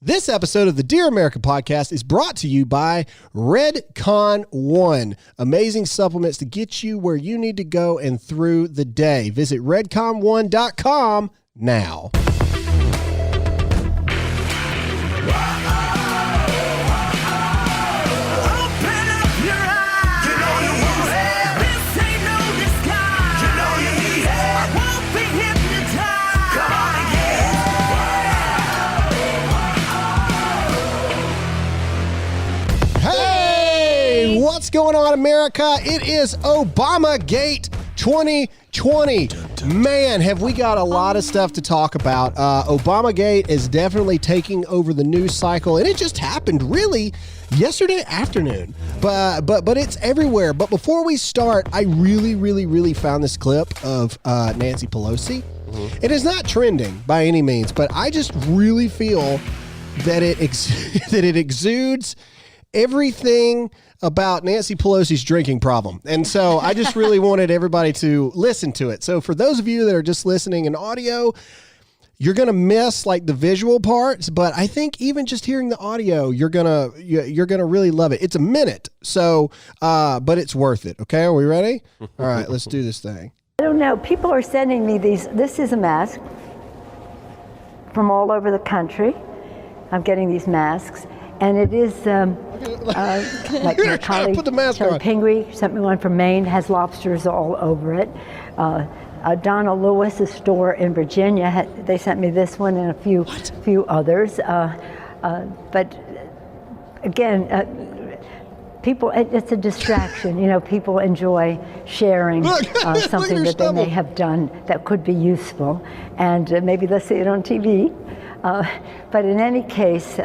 This episode of the Dear America podcast is brought to you by Redcon One. Amazing supplements to get you where you need to go and through the day. Visit redcon1.com now. What's going on, America? It is Obamagate 2020. Man, have we got a lot of stuff to talk about. Obamagate is definitely taking over the news cycle, and it just happened really yesterday afternoon. But it's everywhere. But before we start, I really found this clip of Nancy Pelosi. It is not trending by any means, but I just really feel that it exudes everything about Nancy Pelosi's drinking problem. And so I just really wanted everybody to listen to it. So for those of you that are just listening in audio, you're going to miss like the visual parts, but I think even just hearing the audio, you're going to really love it. It's a minute. So, but it's worth it. Okay. Are we ready? All right, let's do this thing. I don't know. People are sending me these. This is a mask from all over the country. I'm getting these masks. And it is like my colleague Kelly Pingree sent me one from Maine, has lobsters all over it. Donna Lewis's store in Virginia, they sent me this one and a few others. But again, people, it's a distraction. You know, people enjoy sharing something that they may have done that could be useful, and maybe they'll see it on TV. But in any case,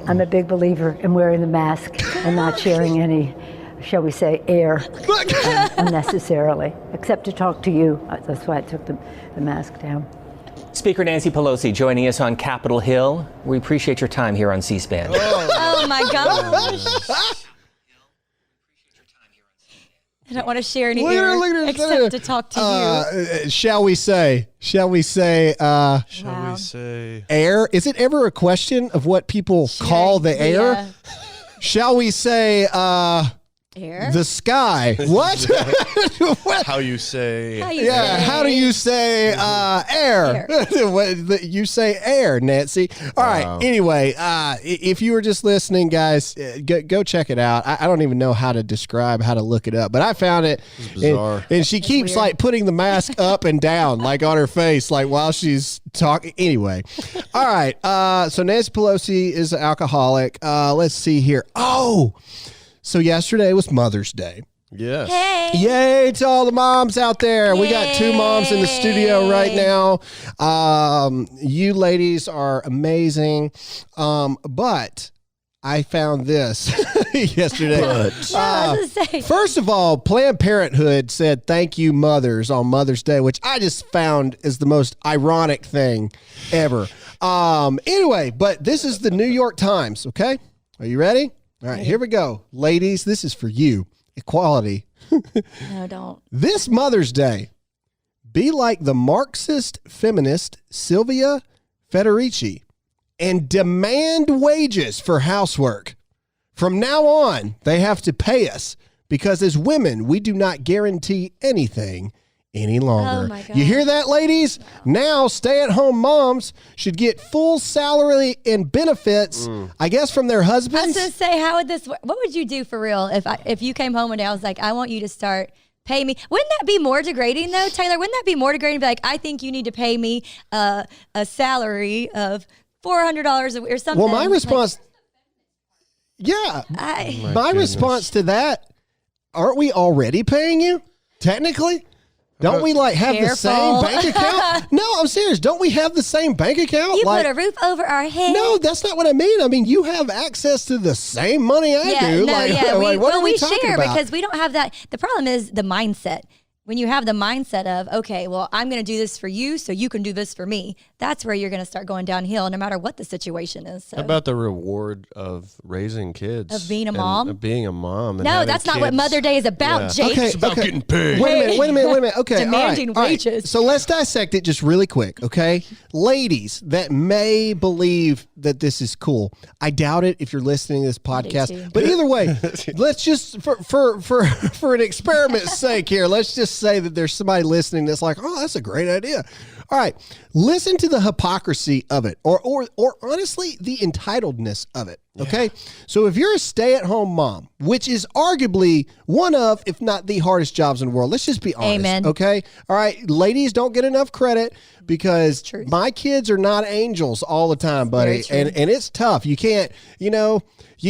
I'm a big believer in wearing the mask and not sharing any, shall we say, air unnecessarily, except to talk to you. That's why I took the mask down. Speaker Nancy Pelosi joining us on Capitol Hill. We appreciate your time here on C-SPAN. Oh my gosh. I don't want to share any air except to talk to you. Shall we say air? Is it ever a question of what people call the air? Yeah. Shall we say Air? The sky? What? How you say? How do you say air? You say air, Nancy. All right. Anyway, if you were just listening, guys, go check it out. I don't even know how to describe how to look it up, but I found it. It's bizarre. And she keeps weird. like putting the mask up and down, like on her face, like while she's talking. Anyway, all right. So Nancy Pelosi is an alcoholic. Let's see here. Oh. So yesterday was Mother's Day. Yes. Hey. Yay to all the moms out there. We got two moms in the studio right now. You ladies are amazing. But I found this yesterday. First of all, Planned Parenthood said thank you mothers on Mother's Day, which I just found is the most ironic thing ever. Anyway, but this is the New York Times, okay? Are you ready? All right, here we go. Ladies, this is for you. Equality. No, don't. This Mother's Day, be like the Marxist feminist Sylvia Federici and demand wages for housework. From now on, they have to pay us because as women, we do not guarantee anything any longer. Oh my God. You hear that, ladies? Now, stay-at-home moms should get full salary and benefits, I guess, from their I was husbands. going to say, how would this work? What would you do for real if you came home one day, I was like, I want you to start pay me. Wouldn't that be more degrading, though, Taylor? Wouldn't that be more degrading to be like, I think you need to pay me a salary of $400 or something? Well, my response, my response to that, aren't we already paying you, technically? Don't we like have the same bank account? No, I'm serious. Don't we have the same bank account? You put a roof over our head. No, that's not what I mean. I mean, you have access to the same money I do. We share because we don't have that. The problem is the mindset. When you have the mindset of, okay, well, I'm going to do this for you so you can do this for me, that's where you're going to start going downhill no matter what the situation is. So. How about the reward of raising kids? Of being a and mom? Of being a mom. And No, having that's not what kids. Mother Day is about, Yeah. Jake. Okay, It's about okay. getting paid. Wait a minute. Okay, Demanding all right. wages. So let's dissect it just really quick, okay? Ladies that may believe that this is cool, I doubt it if you're listening to this too. podcast. But either way, let's just for an experiment's sake here, let's just say that there's somebody listening that's like, oh, that's a great idea. All right, listen to the hypocrisy of it, or honestly, the entitledness of it. Okay, so if you're a stay-at-home mom, which is arguably one of, if not the hardest jobs in the world, let's just be honest. Amen. Okay, all right, ladies don't get enough credit because my kids are not angels all the time, buddy, Very true. and it's tough. You can't, you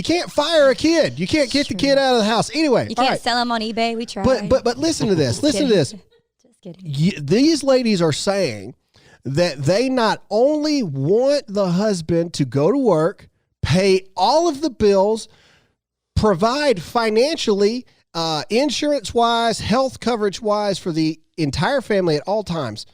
can't fire a kid. You can't get the kid out of the house. Anyway, You all can't right. sell them on eBay. We tried. But listen to this. Listen to this. Just kidding. These ladies are saying that they not only want the husband to go to work, pay all of the bills, provide financially, insurance-wise, health coverage-wise for the entire family at all times,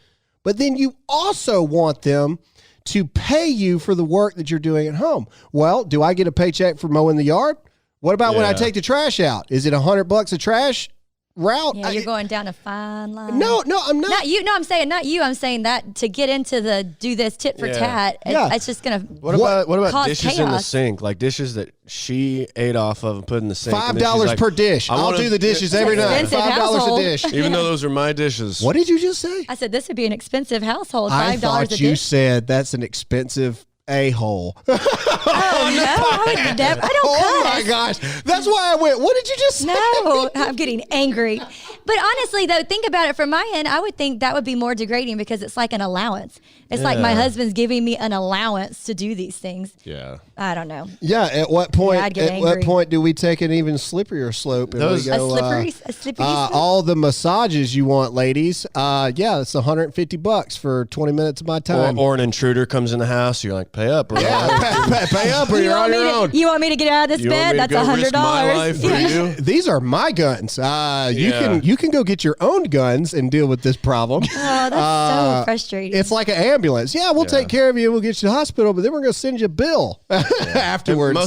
but then you also want them to pay you for the work that you're doing at home. Well, do I get a paycheck for mowing the yard? What about when I Yeah. take the trash out? Is it $100 a trash route? Yeah, you're going down a fine line. No, I'm not. Not you. No, I'm saying not you. I'm saying that to get into the do this tit for Yeah. tat, Yeah. it's just gonna. What about cause dishes in the chaos. sink? Like dishes that she ate off of and put in the sink. and then she's $5 like, per dish. I I'll wanna- do the dishes every night. Expensive $5 a household. dish. Even though those are my dishes. What did you just say? I said this would be an expensive household. I $5 thought a you dish. said that's an expensive a-hole. Oh no, I would never. I don't Oh cuss. my gosh. That's why I went, what did you just say? No, I'm getting angry. But honestly, though, think about it from my end. I would think that would be more degrading because it's like an allowance. It's like my Yeah. husband's giving me an allowance to do these things. Yeah. I don't know. Yeah, at what point Yeah, I'd get at what angry. point do we take an even slipperier slope and Those- we go, a slippery slope? all the massages you want, ladies. Yeah, it's $150 for 20 minutes of my time. Or an intruder comes in the house. You're like, pay up. Bro. pay up or you're on your own. You want me to get out of this You want bed? me to That's go risk my $100. life for Yeah. you? These are my guns. You can go get your own guns and deal with this problem. Oh, that's so frustrating. It's like an ambulance. Yeah, we'll take care of you. We'll get you to the hospital, but then we're going to send you a bill afterwards.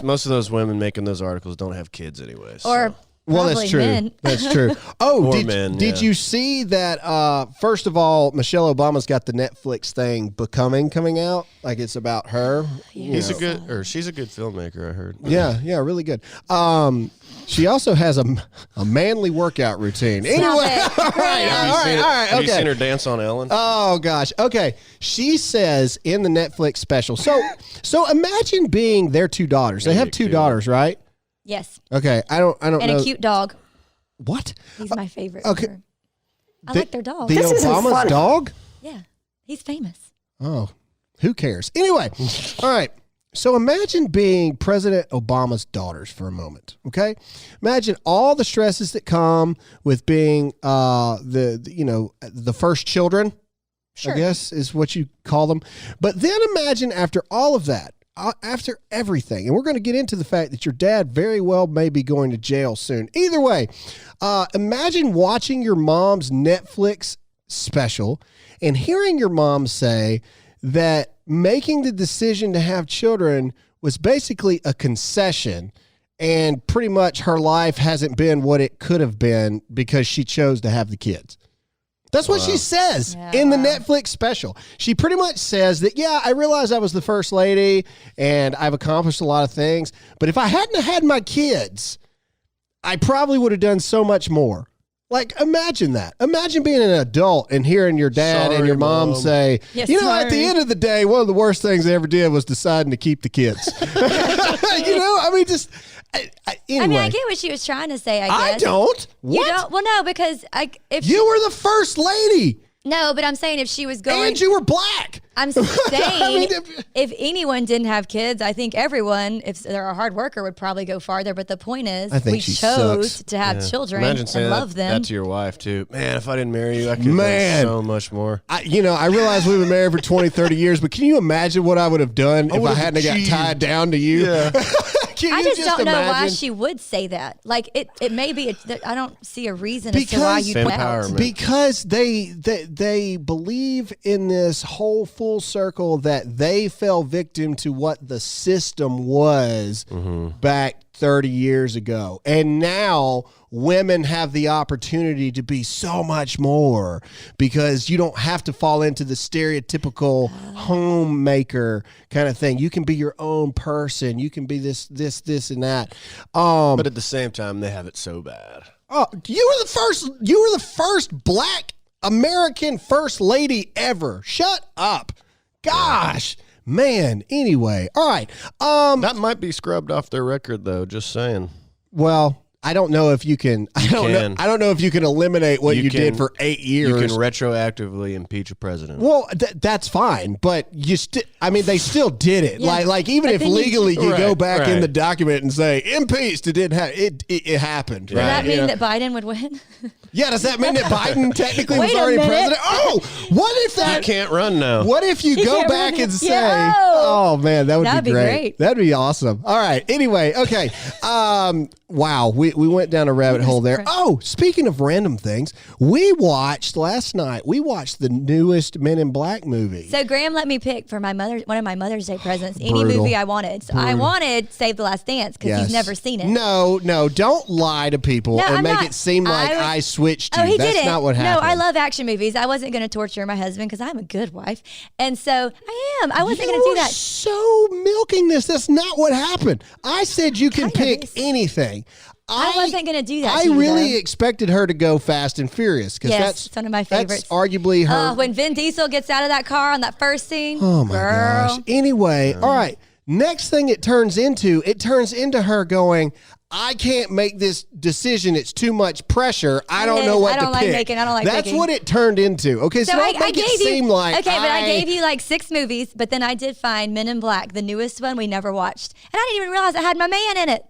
Most of those women making those articles don't have kids anyway. So. or Well, probably that's true. men. That's true. Oh, Or did, men, did yeah. you see that? First of all, Michelle Obama's got the Netflix thing Becoming coming out. Like it's about her. She's a good filmmaker. I heard. Yeah, really good. She also has a manly workout routine. Anyway, all it. right, Have you seen okay. her dance on Ellen? Oh gosh. Okay. She says in the Netflix special. So imagine being their two daughters. They have two cute. daughters, right? Yes. Okay. I don't And know. a cute dog. What? He's my favorite. okay. ever. I like their dog. The This isn't Obama's funny. dog? Yeah. He's famous. Oh, who cares? Anyway, all right. So imagine being President Obama's daughters for a moment. Okay, imagine all the stresses that come with being the first children. Sure. I guess is what you call them. But then imagine after all of that, after everything, and we're going to get into the fact that your dad very well may be going to jail soon. Either way, imagine watching your mom's Netflix special and hearing your mom say that making the decision to have children was basically a concession and pretty much her life hasn't been what it could have been because she chose to have the kids. That's what she says in the Netflix special. She pretty much says that, yeah, I realize I was the first lady and I've accomplished a lot of things, but if I hadn't have had my kids, I probably would have done so much more. Like, imagine that. Imagine being an adult and hearing your dad and Sorry, your mom Mom. say, Yeah, at the sorry. end of the day, one of the worst things they ever did was deciding to keep the kids. Anyway. I mean, I get what she was trying to say. I I guess. don't. You What? don't? Well, no, because if You were the first lady no, but I'm saying if she was going, and you were black. I'm saying I mean, if anyone didn't have kids, I think everyone, if they're a hard worker, would probably go farther. But the point is, I think we she chose sucks. to have children Imagine and saying love them. that to your wife too. Man, if I didn't marry you, I could Man. have done so much more. I realize we've been married for 20, 30 years, but can you imagine what I would have done if I would have hadn't got achieved. tied down to you? Yeah. Can I you just don't know why imagine? she would say that. Like it may be. I don't see a reason as to why Because you'd Femme put out. empowerment. Because they believe in this whole full circle that they fell victim to what the system was back 30 years ago. And now women have the opportunity to be so much more because you don't have to fall into the stereotypical homemaker kind of thing. You can be your own person. You can be this, and that. But at the same time, they have it so bad. Oh, you were the first black American first lady ever. Shut up. Gosh. Man, anyway. All right. That might be scrubbed off their record, though. Just saying. Well, I don't know if you can. I don't know if you can eliminate what you did for 8 years. You can retroactively impeach a president. Well, that's fine, but you still. I mean, they still did it. Yeah. Like even But if then you- legally you go Right, back in right. the document and say impeached, it didn't have it happened. Does Right? that You mean know? that Biden would win? Yeah. Does that mean that Biden technically was Wait a already minute. president? Oh, what if You that? can't run now. What if you go can't back run and it. say, Yeah. "Oh man, that would That'd be be great. great. That'd be awesome." All right. Anyway, okay. Wow, we went down a rabbit hole there. Oh, speaking of random things, we watched last night. We watched the newest Men in Black movie. So Graham let me pick for one of my Mother's Day presents any Brutal. movie I wanted. So I wanted Save the Last Dance because Yes. he's never seen it. No, don't lie to people No, and I'm make not. it seem like I I, was- switched you. Oh, he That's didn't. not what happened. No, I love action movies. I wasn't going to torture my husband because I'm a good wife, and so I am. I wasn't going to do You're that. so milking this. That's not what happened. I said you can Kind of pick is. anything. I wasn't gonna do that I to you, really though. expected her to go Fast and Furious because Yes, that's it's one of my That's favorites. arguably her. When Vin Diesel gets out of that car on that first scene. Oh my girl. gosh. Anyway, all right. Next thing it turns into her going, I can't make this decision. It's too much pressure. I don't know what I don't to like pick. making- I don't like That's picking. what it turned into. Okay, so, So don't I make gave it you seem like okay, but I gave you like 6 movies, but then I did find Men in Black, the newest one we never watched, and I didn't even realize it had my man in it,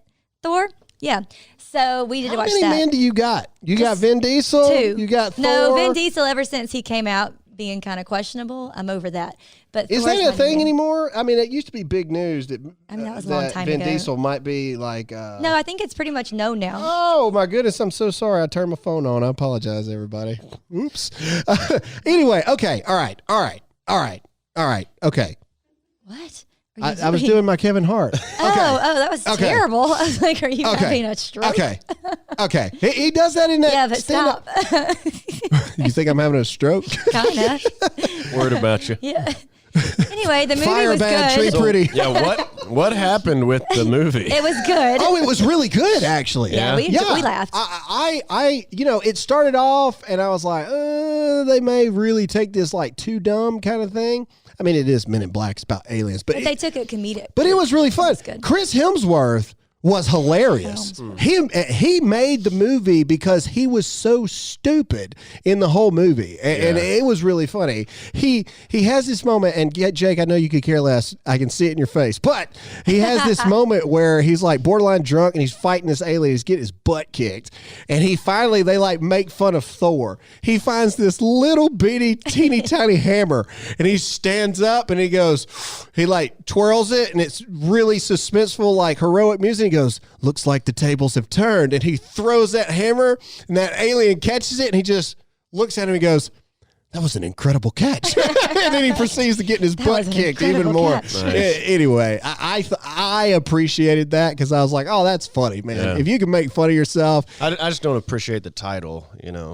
Thor. Yeah, so we did How watch many that. men do you got? You got Just Vin Diesel? 2. You got Thor? No, Vin Diesel. Ever since he came out being kind of questionable, I'm over that. But Is Thor's that a my thing man. anymore? I mean, it used to be big news that, I mean, that was a long time Vin ago. Diesel might be like. No, I think it's pretty much known now. Oh my goodness! I'm so sorry. I turned my phone on. I apologize, everybody. Oops. Anyway, okay. All right. Okay. What? Are you I was doing my Kevin Hart. Oh, that was Okay. terrible. I was like, are you Okay. having a stroke? Okay. He does that in that. Yeah, but stand-up- stop. You think I'm having a stroke? kind of. Word about you. Yeah. Anyway, the movie Fire was bad, good. tree pretty. Yeah, what happened with the movie? It was good. Oh, it was really good, actually. Yeah, we laughed. I, it started off, and I was like, they may really take this like too dumb kind of thing. I mean, it is Men in Black, it's about aliens, but But they took it comedic. But it was really fun. was good. Chris Hemsworth was hilarious. He made the movie because he was so stupid in the whole movie, and it was really funny. He has this moment, and Jake, I know you could care less. I can see it in your face, but he has this moment where he's like borderline drunk and he's fighting this alien. He's getting his butt kicked, and they like make fun of Thor. He finds this little bitty teeny tiny hammer, and he stands up and he like twirls it, and it's really suspenseful, like heroic music. He goes, looks like the tables have turned, and he throws that hammer, and that alien catches it, and he just looks at him and goes, that was an incredible catch. And then he proceeds to get his was butt an kicked even incredible more. catch. Nice. Anyway, I appreciated that because I was like, oh, that's funny, man. Yeah. If you can make fun of yourself. I just don't appreciate the title,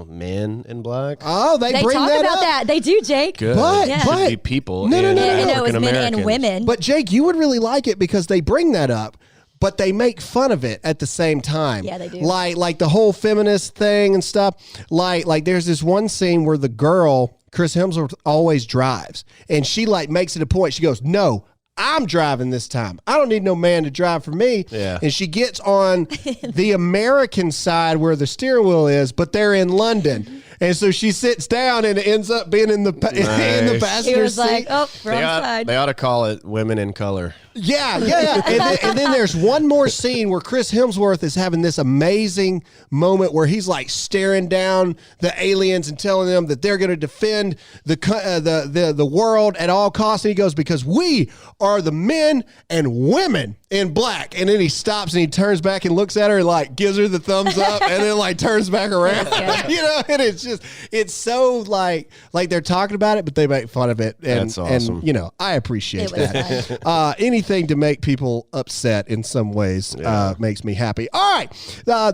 Men in Black. Oh, they They bring talk that about up. that. They do, Jake. Good. But- It but- should be people. No, no, and no, no, no. And it was African men and Americans. women. But Jake, you would really like it because they bring that up, but they make fun of it at the same time. Yeah, they do. Like the whole feminist thing and stuff. Like there's this one scene where the girl, Chris Hemsworth, always drives, and she like makes it a point. She goes, "No, I'm driving this time. I don't need no man to drive for me." Yeah. And she gets on the American side where the steering wheel is, but they're in London. And so she sits down and it ends up being in the in the Nice. passenger He was seat. like, oh, wrong side. They ought to call it Women in Color. Yeah. And then there's one more scene where Chris Hemsworth is having this amazing moment where he's like staring down the aliens and telling them that they're going to defend the world at all costs. And he goes, because we are the men and women in black. And then he stops and he turns back and looks at her and like gives her the thumbs up and then like turns back around. You know, and it's so like they're talking about it, but they make fun of it. And, That's awesome. And, you know, I appreciate It was that. Anything to make people upset in some ways makes me happy. All right.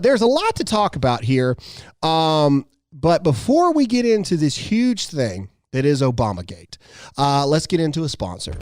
There's a lot to talk about here. But before we get into this huge thing that is Obamagate, let's get into a sponsor.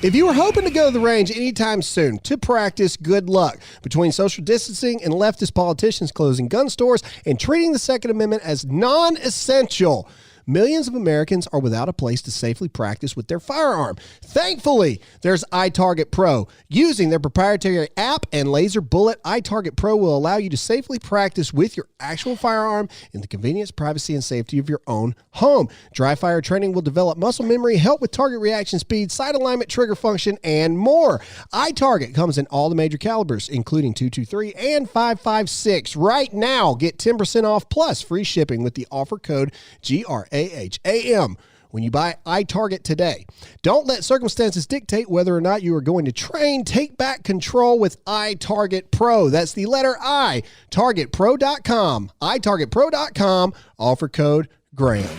If you were hoping to go to the range anytime soon to practice, good luck. Between social distancing and leftist politicians closing gun stores and treating the Second Amendment as non-essential, millions of Americans are without a place to safely practice with their firearm. Thankfully, there's iTarget Pro. Using their proprietary app and laser bullet, iTarget Pro will allow you to safely practice with your actual firearm in the convenience, privacy, and safety of your own home. Dry fire training will develop muscle memory, help with target reaction speed, sight alignment, trigger function, and more. iTarget comes in all the major calibers, including .223 and .556. Right now, get 10% off plus free shipping with the offer code GRAHAM when you buy iTarget today. Don't let circumstances dictate whether or not you are going to train. Take back control with iTarget Pro. That's the letter I. TargetPro.com. iTargetPro.com. Offer code Graham.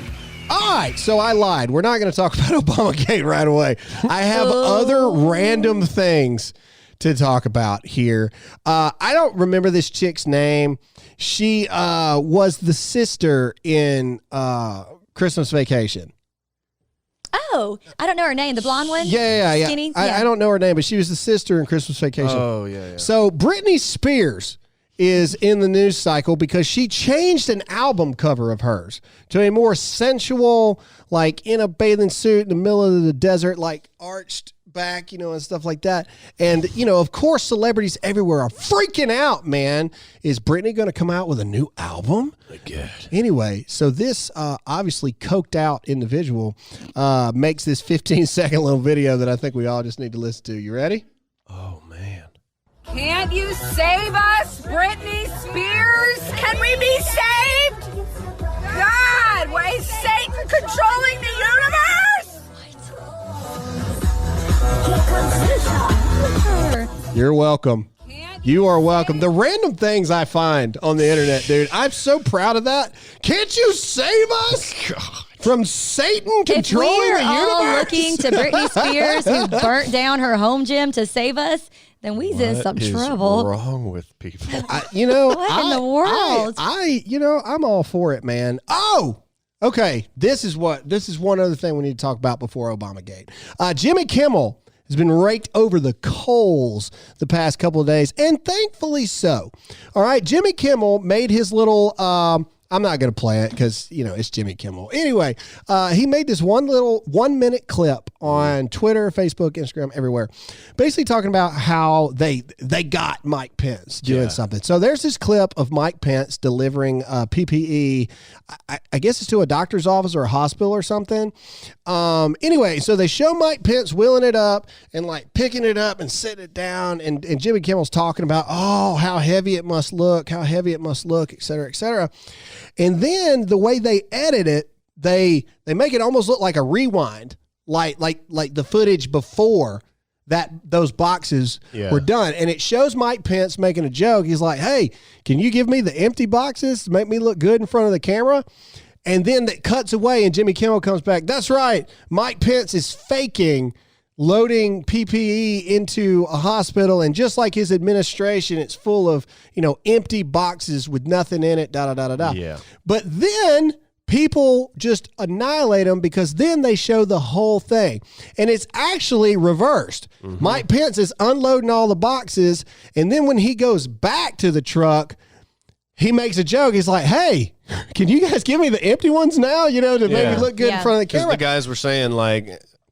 All right, so I lied. We're not going to talk about Obamagate right away. I have other random things to talk about here. I don't remember this chick's name. She was the sister in Christmas Vacation. Oh, I don't know her name. The blonde one? Yeah. Skinny? I don't know her name, but she was the sister in Christmas Vacation. Oh, yeah. So Britney Spears is in the news cycle because she changed an album cover of hers to a more sensual, like in a bathing suit in the middle of the desert, like arched back, you know, and stuff like that. And, you know, of course, celebrities everywhere are freaking out, man. Is Britney going to come out with a new album? Anyway, so this obviously coked out individual makes this 15-second little video that I think we all just need to listen to. You ready? Oh, man. Can't you save us, Britney Spears? Can we be saved? God, why is Satan controlling the universe? You're welcome. You are welcome. The random things I find on the internet, dude, I'm so proud of that. Can't you save us from Satan If controlling we're the all universe? looking to Britney Spears, who burnt down her home gym, to save us, then we's in some What is trouble. wrong with people? What in the world? I'm all for it, man. Oh, okay. This is one other thing we need to talk about before Obamagate. Jimmy Kimmel has been raked over the coals the past couple of days, and thankfully so. All right, Jimmy Kimmel made his little, I'm not going to play it because, you know, it's Jimmy Kimmel. Anyway, he made this one little 1-minute clip on Twitter, Facebook, Instagram, everywhere, basically talking about how they got Mike Pence doing something. So there's this clip of Mike Pence delivering PPE, I guess it's to a doctor's office or a hospital or something. Anyway, so they show Mike Pence wheeling it up and like picking it up and setting it down. And Jimmy Kimmel's talking about, oh, how heavy it must look, et cetera, et cetera. And then the way they edit it, they make it almost look like a rewind, like the footage before those boxes were done. And it shows Mike Pence making a joke. He's like, hey, can you give me the empty boxes to make me look good in front of the camera? And then it cuts away and Jimmy Kimmel comes back. That's right. Mike Pence is faking loading PPE into a hospital. And just like his administration, it's full of, you know, empty boxes with nothing in it, Yeah. But then people just annihilate them because then they show the whole thing. And it's actually reversed. Mike Pence is unloading all the boxes. And then when he goes back to the truck, he makes a joke. He's like, hey, can you guys give me the empty ones now, you know, to make me look good in front of the Because camera? the guys were saying, like,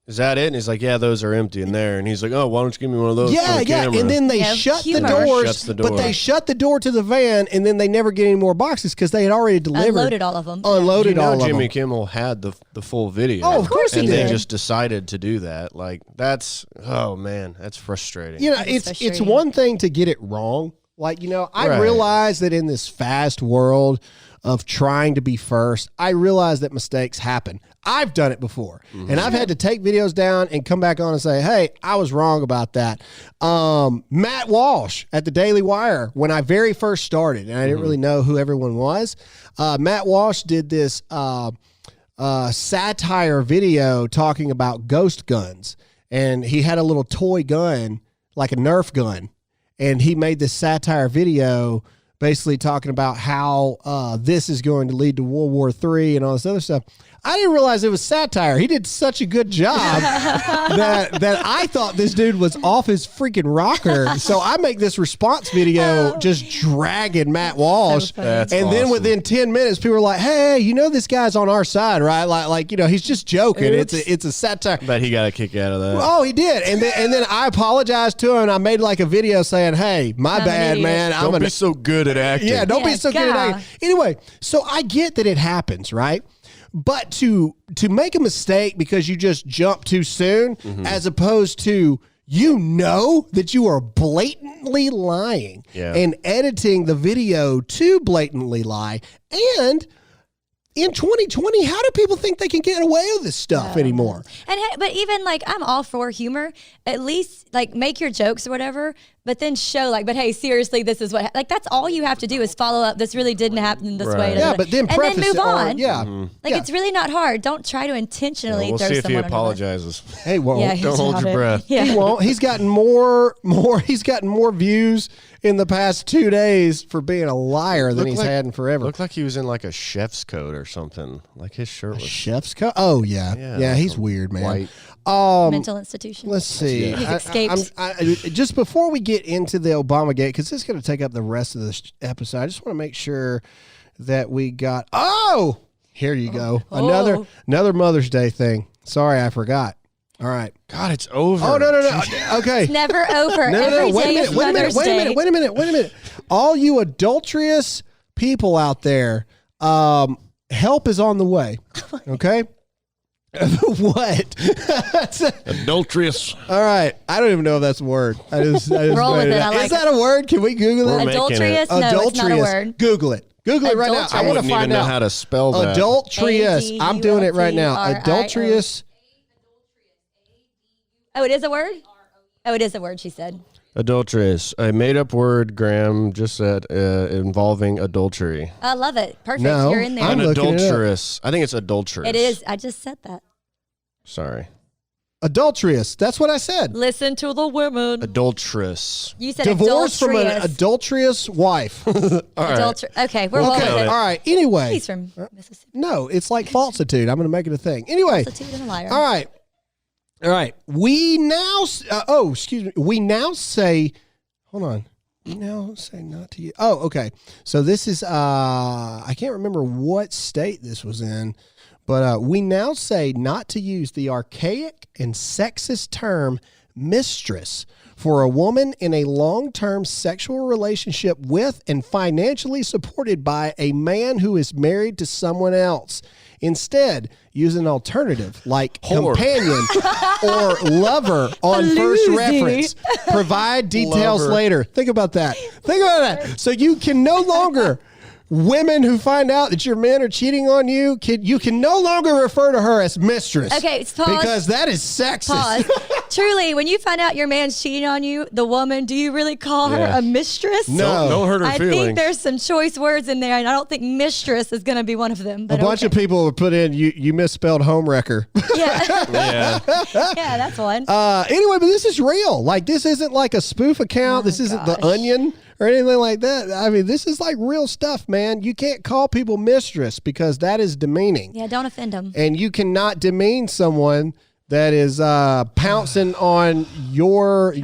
is that it? And he's like, yeah, those are empty in there. And he's like, oh, why don't you give me one of those? Yeah, for the yeah. camera? And then they Yeah, shut the humor. doors, Shuts the but door. they shut the door to the van, and then they never get any more boxes because they had already delivered. Unloaded all of them. Unloaded you know, all of Jimmy them. Kimmel had the full video. Oh, of course he and did. they just decided to do that. Like, that's, oh, man, that's frustrating. You know, That is it's frustrating. one thing to get it wrong. Like, you know, I Right. realize that in this fast world of trying to be first, I realize that mistakes happen. I've done it before. And I've had to take videos down and come back on and say, hey, I was wrong about that. Matt Walsh at the Daily Wire, when I very first started, and I didn't really know who everyone was, Matt Walsh did this satire video talking about ghost guns. And he had a little toy gun, like a Nerf gun. And he made this satire video basically talking about how this is going to lead to World War III and all this other stuff. I didn't realize it was satire. He did such a good job that I thought this dude was off his freaking rocker. So I make this response video just dragging Matt Walsh. funny. That's and then awesome. within 10 minutes, people were like, hey, you know, this guy's on our side, right? Like you know, he's just joking. It's a satire. Bet he got a kick out of that. Oh, he did, and then I apologized to him. And I made like a video saying, "Hey, my I'm an bad, idiot. man. I'm Don't gonna be so good at acting. yeah, don't be Yeah, so good at God. acting." Anyway, so I get that it happens, right? But to make a mistake because you just jump too soon, as opposed to you know that you are blatantly lying Yeah. and editing the video to blatantly lie. And in 2020, how do people think they can get away with this stuff anymore? And but even like I'm all for humor. At least like make your jokes or whatever, but then show like, but hey, seriously, this is what like that's all you have to do is follow up. This really didn't happen this way. Right. Yeah, but then and preface then move it, or- on. yeah, Like yeah. it's really not hard. Don't try to intentionally We'll throw see if he someone under the bus. apologizes. Hey, won't. Yeah, Don't hold stop your it. breath. Yeah. He won't. He's gotten more. He's gotten more views in the past 2 days for being a liar than Looked he's like- had in forever. Looked like he was in like a chef's coat or something. Like his shirt was Chef's coat. Oh yeah, yeah. like He's a weird, man. white. Mental institution. Let's see. He's escaped. Just before we get into the Obamagate, because this is going to take up the rest of this episode, I just want to make sure that we got. Oh, here you go. Oh. Another Mother's Day thing. Sorry, I forgot. All right. God, it's over. Oh no. Okay. Never over. No. Every Wait a day minute. is Wait a minute. Mother's Wait a Day. minute. Wait a minute. Wait a minute. All you adulterous people out there, help is on the way. Okay. What? Adulterous. All right. I don't even know if that's a word. I just Roll made with it. up. I like Is that a word? Can we Google We're it? making Adulterous? it. No, it's not a word. Google it. Google it right now. I I want to wouldn't even find know out. how to spell that. Adulterous. I'm doing it right now. A-D-U-L-T-R-I-O. Adulterous. Oh, it is a word? Oh, it is a word, she said. Adulterous. A made-up word, Graham just said, involving adultery. I love it. Perfect. No, You're in there. I'm An looking it up. adulterous. I think it's adulterous. It is. I just said that. Sorry. Adulterous. That's what I said. Listen to the women. Adulterous. You said Divorced from an adulterous. adulterous wife. Okay, we're rolling Okay. with it. All right. Anyway. He's from Mississippi. No, it's like falsitude. I'm going to make it a thing. Anyway. Falsitude and a liar. All right. All right. We now, excuse me. We now say, hold on. We now say not to use. Oh, okay. So this is, I can't remember what state this was in, but we now say not to use the archaic and sexist term mistress for a woman in a long-term sexual relationship with and financially supported by a man who is married to someone else. Instead, use an alternative like Whore. companion or lover on first reference. Provide details Lover. later. Think about that. Think about that. So you can no longer, women who find out that your men are cheating on you, you can no longer refer to her as mistress. Okay, pause. Because that is sexist. Pause. Truly, when you find out your man's cheating on you, the woman, do you really call her Yeah. a mistress? No. Don't hurt her I feelings. think there's some choice words in there, and I don't think mistress is going to be one of them. A But bunch of people would put in, you misspelled homewrecker. yeah, Yeah. yeah, that's one. Anyway, but this is real. Like, this isn't like a spoof account. This isn't The gosh. Onion or anything like that. I mean, this is like real stuff, man. You can't call people mistress because that is demeaning. Yeah, don't offend them. And you cannot demean someone that is pouncing on your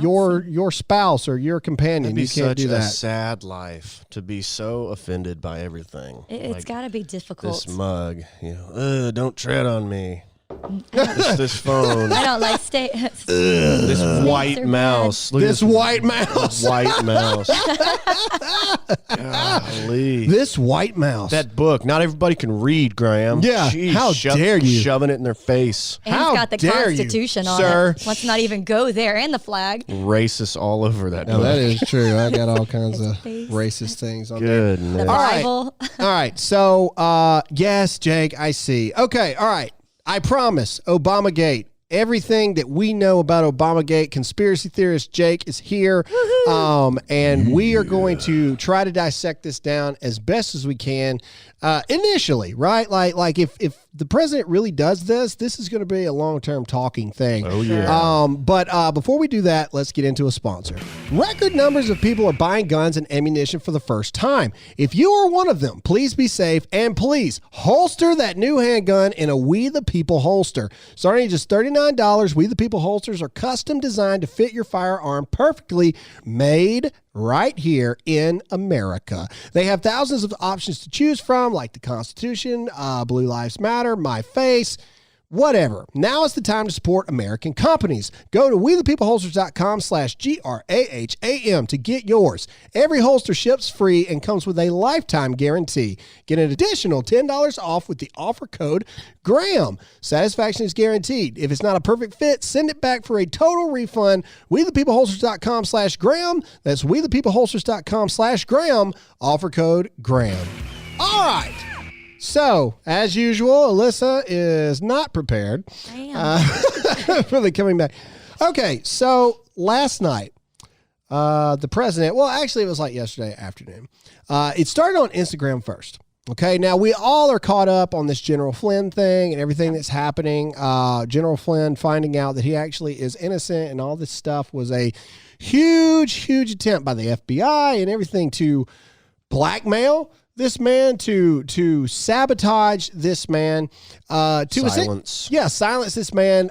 spouse or your companion. It'd be You can't such do a that. sad life to be so offended by everything. It's Like got to be difficult. this mug, don't tread on me. This phone. I don't like stay. This white are mouse. Look at This white mouse. white mouse. Golly. This white mouse. That book. Not everybody can read, Graham. Yeah, how dare you. Shoving it in their face. And How it's got the dare you, Constitution on sir. it. Let's not even go there. And the flag. Racist all over that Now, book. that is true. I got all kinds of face. racist things on there. Goodness. The right. Bible. All right. So, yes, Jake, I see. Okay. All right. I promise. Obamagate. Everything that we know about Obamagate, conspiracy theorist Jake is here. And we are going to try to dissect this down as best as we can. Initially, right? Like if the president really does this is going to be a long-term talking thing. Oh, yeah. But before we do that, let's get into a sponsor. Record numbers of people are buying guns and ammunition for the first time. If you are one of them, please be safe and please holster that new handgun in a We the People holster. Starting at just $39, We the People holsters are custom designed to fit your firearm perfectly, made right here in America. They have thousands of options to choose from, like the Constitution, Blue Lives Matter, My Face, whatever. Now is the time to support American companies. Go to WeThePeopleHolsters.com/GRAHAM to get yours. Every holster ships free and comes with a lifetime guarantee. Get an additional $10 off with the offer code Graham. Satisfaction is guaranteed. If it's not a perfect fit, send it back for a total refund. WeThePeopleHolsters.com/Graham. That's WeThePeopleHolsters.com/Graham. Offer code Graham. All right. So, as usual, Alyssa is not prepared for the coming back. Okay, so last night, the president, well, actually, it was like yesterday afternoon. It started on Instagram first. Okay, now we all are caught up on this General Flynn thing and everything that's happening. General Flynn finding out that he actually is innocent and all this stuff was a huge attempt by the FBI and everything to blackmail this man, to sabotage this man, to Silence. silence this man.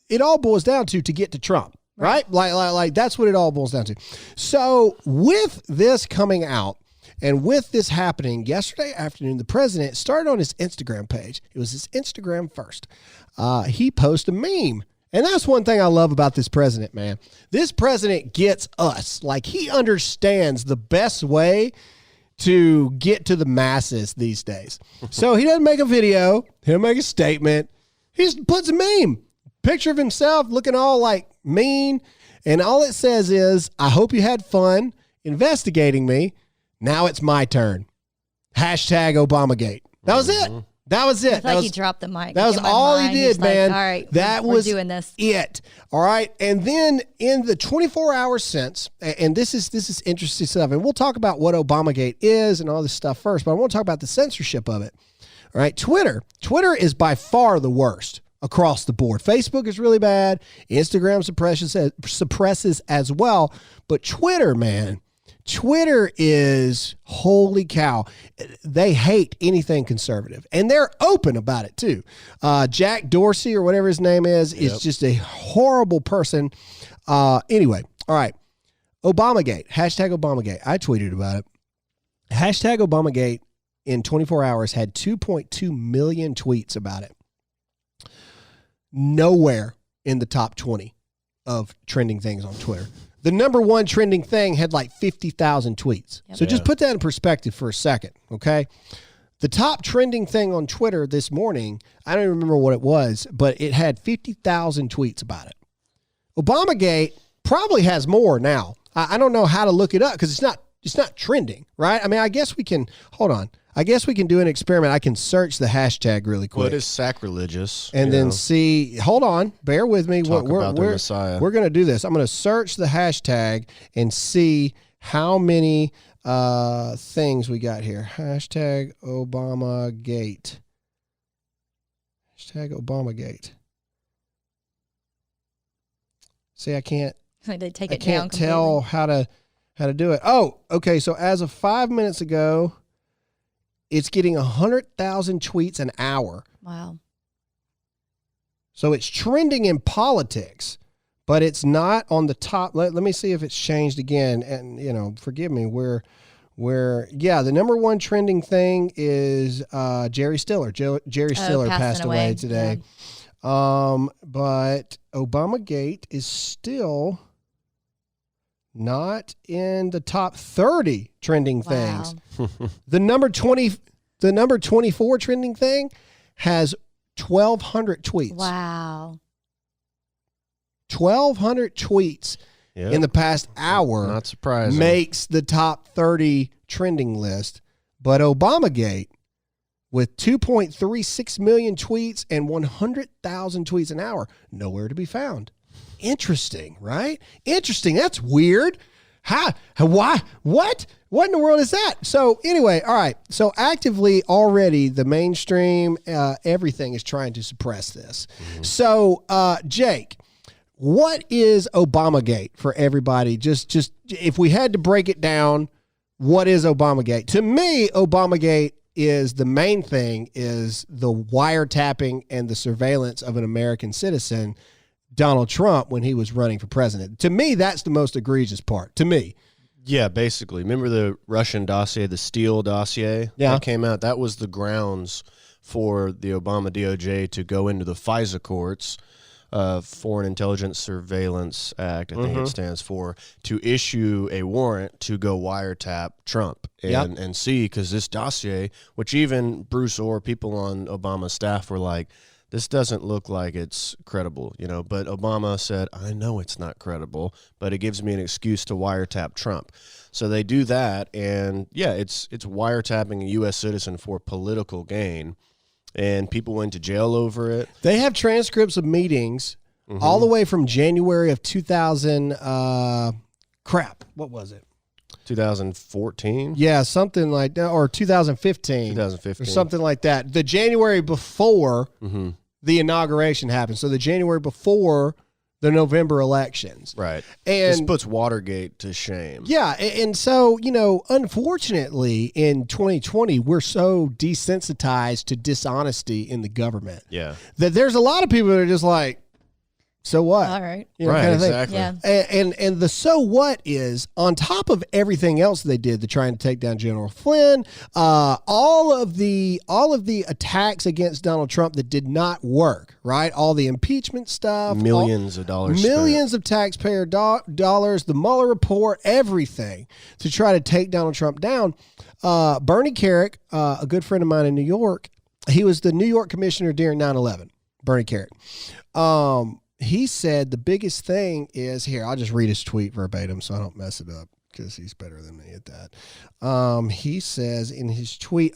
It all boils down to get to Trump, right? Like that's what it all boils down to. So with this coming out and with this happening yesterday afternoon, the president started on his Instagram page. It was his Instagram first. He posted a meme. And that's one thing I love about this president, man. This president gets us. Like, he understands the best way to get to the masses these days. So he doesn't make a video. He doesn't make a statement. He just puts a meme. Picture of himself looking all like mean. And all it says is, I hope you had fun investigating me. Now it's my turn. Hashtag Obamagate. That was it. That was it. It's like he dropped the mic. That was in my all he mind. did, He's like, man. all right, that we're was doing this. it. All right. And then in the 24 hours since, and this is interesting stuff, and we'll talk about what Obamagate is and all this stuff first, but I want to talk about the censorship of it. All right. Twitter is by far the worst across the board. Facebook is really bad. Instagram suppresses as well. But Twitter, man, Twitter is, holy cow, they hate anything conservative. And they're open about it, too. Jack Dorsey, or whatever his name is just a horrible person. Anyway, all right. Obamagate, hashtag Obamagate. I tweeted about it. Hashtag Obamagate in 24 hours had 2.2 million tweets about it. Nowhere in the top 20 of trending things on Twitter. The number one trending thing had like 50,000 tweets. Yep. So just put that in perspective for a second, okay? The top trending thing on Twitter this morning, I don't even remember what it was, but it had 50,000 tweets about it. Obamagate probably has more now. I don't know how to look it up because it's not trending, right? I mean, I guess we can, hold on. I guess we can do an experiment. I can search the hashtag really quick. Well, it is sacrilegious. And then see, hold on, bear with me. Talk about the Messiah. We're going to do this. I'm going to search the hashtag and see how many things we got here. Hashtag Obamagate. Hashtag Obamagate. See, I can't. They take it can't tell how to do it. Oh, okay. So as of 5 minutes ago, it's getting 100,000 tweets an hour. Wow. So it's trending in politics, but it's not on the top. Let me see if it's changed again. And, forgive me, we're where, yeah, the number one trending thing is Jerry Stiller. Jerry Stiller passed away today. Yeah. But Obamagate is still not in the top 30 trending things. The number 24 trending thing has 1,200 tweets. Wow. 1,200 tweets in the past hour. Not surprising. Makes the top 30 trending list. But Obamagate, with 2.36 million tweets and 100,000 tweets an hour, nowhere to be found. Interesting, right? Interesting. That's weird. How? Why? What? What in the world is that? So anyway, all right. So actively already the mainstream, everything is trying to suppress this. Mm-hmm. So Jake, what is Obamagate for everybody? Just if we had to break it down, what is Obamagate? To me, Obamagate is the main thing is the wiretapping and the surveillance of an American citizen, Donald Trump, when he was running for president. To me, that's the most egregious part. To me. Yeah, basically. Remember the Russian dossier, the Steele dossier that came out? That was the grounds for the Obama DOJ to go into the FISA courts, Foreign Intelligence Surveillance Act, I think it stands for, to issue a warrant to go wiretap Trump and see, because this dossier, which even Bruce Orr, people on Obama's staff were like, this doesn't look like it's credible, but Obama said, I know it's not credible, but it gives me an excuse to wiretap Trump. So they do that, and it's wiretapping a U.S. citizen for political gain, and people went to jail over it. They have transcripts of meetings all the way from January of 2000, what was it? 2014? Yeah, something like that, or 2015. 2015. Or something like that. The January before the inauguration happened. So the January before the November elections. Right. And this puts Watergate to shame. Yeah. And so, unfortunately, in 2020, we're so desensitized to dishonesty in the government. Yeah. That there's a lot of people that are just like, so what? All right. Right, kind of exactly. Thing. Yeah. And the so what is, on top of everything else they did, they're trying to take down General Flynn, all of the attacks against Donald Trump that did not work, right? All the impeachment stuff. Millions of dollars Millions of taxpayer dollars, the Mueller report, everything to try to take Donald Trump down. Bernie Kerik, a good friend of mine in New York, he was the New York commissioner during 9/11, Bernie Kerik. He said the biggest thing is, here, I'll just read his tweet verbatim so I don't mess it up because he's better than me at that. He says in his tweet,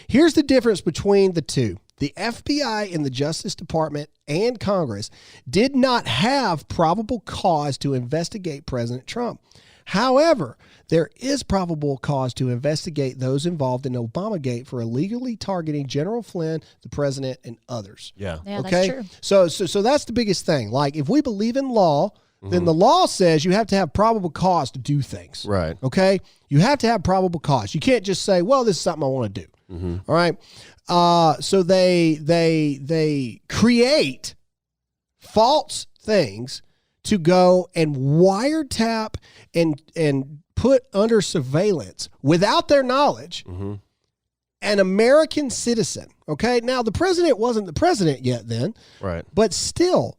here's the difference between the two. The FBI and the Justice Department and Congress did not have probable cause to investigate President Trump. However, there is probable cause to investigate those involved in Obamagate for illegally targeting General Flynn, the president, and others. Yeah. That's true. So that's the biggest thing. Like, if we believe in law, then the law says you have to have probable cause to do things. Right. Okay? You have to have probable cause. You can't just say, well, this is something I want to do. All right? So they create false things to go and wiretap and put under surveillance without their knowledge an American citizen. Okay, now the president wasn't the president yet then, right? But still,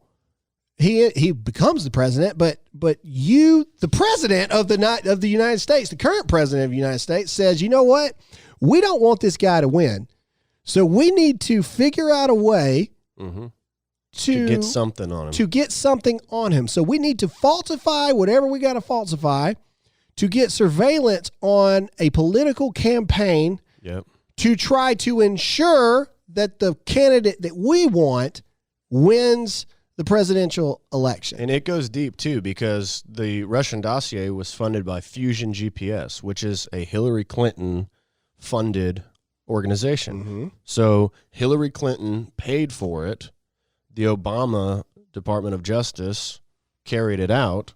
he becomes the president. But you, the president of the United States, the current president of the United States, says, you know what? We don't want this guy to win, so we need to figure out a way. To get something on him. So we need to falsify whatever we got to falsify to get surveillance on a political campaign to try to ensure that the candidate that we want wins the presidential election. And it goes deep, too, because the Russian dossier was funded by Fusion GPS, which is a Hillary Clinton-funded organization. So Hillary Clinton paid for it. The Obama Department of Justice carried it out.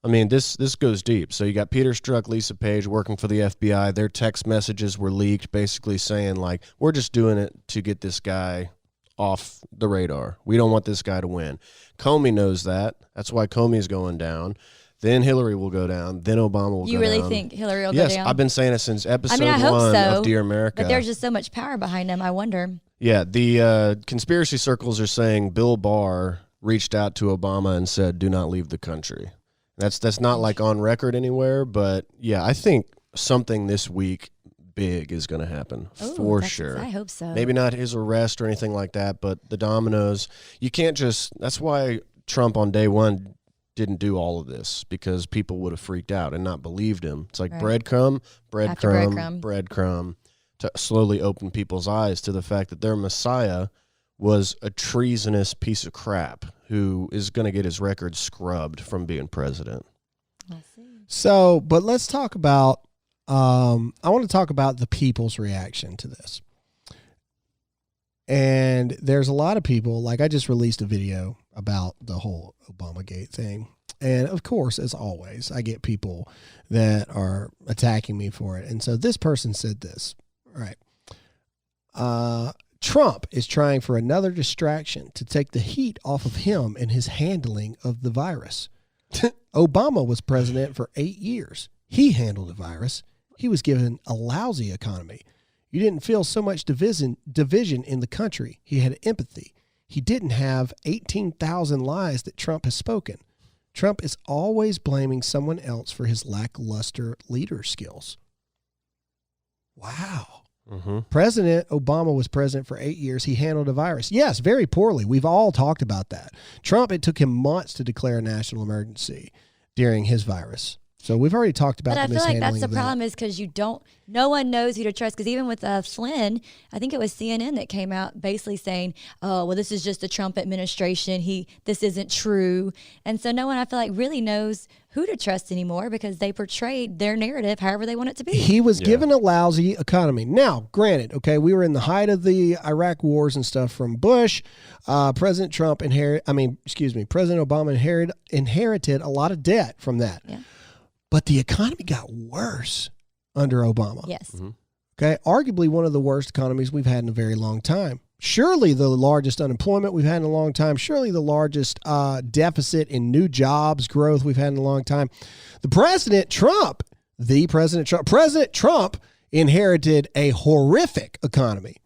I mean, this goes deep. So you got Peter Strzok, Lisa Page working for the FBI. Their text messages were leaked basically saying, like, we're just doing it to get this guy off the radar. We don't want this guy to win. Comey knows that. That's why Comey's going down. then Hillary will go down, then Obama will go down. You really think Hillary will go Yes, down? I've been saying it since episode I hope 1 so, of Dear America. But there's just so much power behind him. I wonder. Yeah, the conspiracy circles are saying Bill Barr reached out to Obama and said, "Do not leave the country." That's not like on record anywhere, but yeah, I think something this week big is going to happen for sure. I hope so. Maybe not his arrest or anything like that, but the dominoes. You can't just. That's why Trump on day one didn't do all of this, because people would have freaked out and not believed him. It's like breadcrumb, breadcrumb, to slowly open people's eyes to the fact that their Messiah was a treasonous piece of crap who is going to get his record scrubbed from being president. So, but let's talk about, I want to talk about the people's reaction to this. And there's a lot of people, like I just released a video about the whole Obamagate thing. And of course, as always, I get people that are attacking me for it. And so this person said this, all right. Trump is trying for another distraction to take the heat off of him and his handling of the virus. Obama was president for 8 years. He handled the virus. He was given a lousy economy. You didn't feel so much division in the country. He had empathy. He didn't have 18,000 lies that Trump has spoken. Trump is always blaming someone else for his lackluster leader skills. Wow. Mm-hmm. President Obama was president for 8 years. He handled a virus. Yes, very poorly. We've all talked about that. Trump, it took him months to declare a national emergency during his virus. So we've already talked about But the I feel like that's mishandling the of that. problem is because no one knows who to trust. Because even with Flynn, I think it was CNN that came out basically saying, "Oh, well, this is just the Trump administration. This isn't true." And so no one, I feel like, really knows who to trust anymore because they portrayed their narrative however they want it to be. He was given a lousy economy. Now, granted, okay, we were in the height of the Iraq wars and stuff from Bush. President Obama inherited a lot of debt from that. Yeah. But the economy got worse under Obama. Yes. Mm-hmm. Okay, arguably one of the worst economies we've had in a very long time. Surely the largest unemployment we've had in a long time. Surely the largest deficit in new jobs growth we've had in a long time. President Trump inherited a horrific economy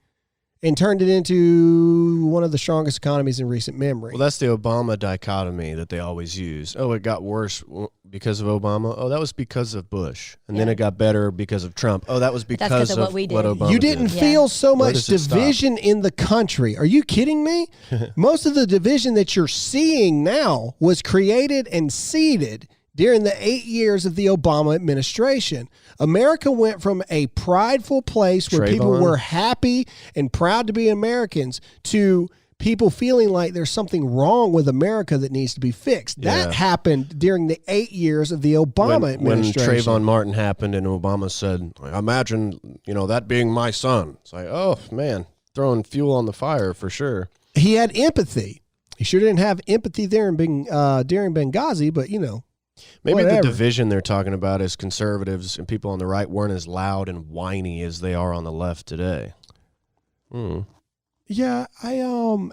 and turned it into one of the strongest economies in recent memory. Well, that's the Obama dichotomy that they always use. Oh, it got worse because of Obama. Oh, that was because of Bush. And then it got better because of Trump. Oh, that was because of what Obama You didn't did. feel so Where much does it division in the country. Are you kidding me? Most of the division that you're seeing now was created and seeded during the 8 years of the Obama administration. America went from a prideful place where people were happy and proud to be Americans to people feeling like there's something wrong with America that needs to be fixed. That happened during the 8 years of the Obama administration. When Trayvon Martin happened and Obama said, imagine, that being my son. It's like, oh, man, throwing fuel on the fire for sure. He had empathy. He sure didn't have empathy there during Benghazi, but, Maybe whatever. the division they're talking about is conservatives and people on the right weren't as loud and whiny as they are on the left today. Yeah,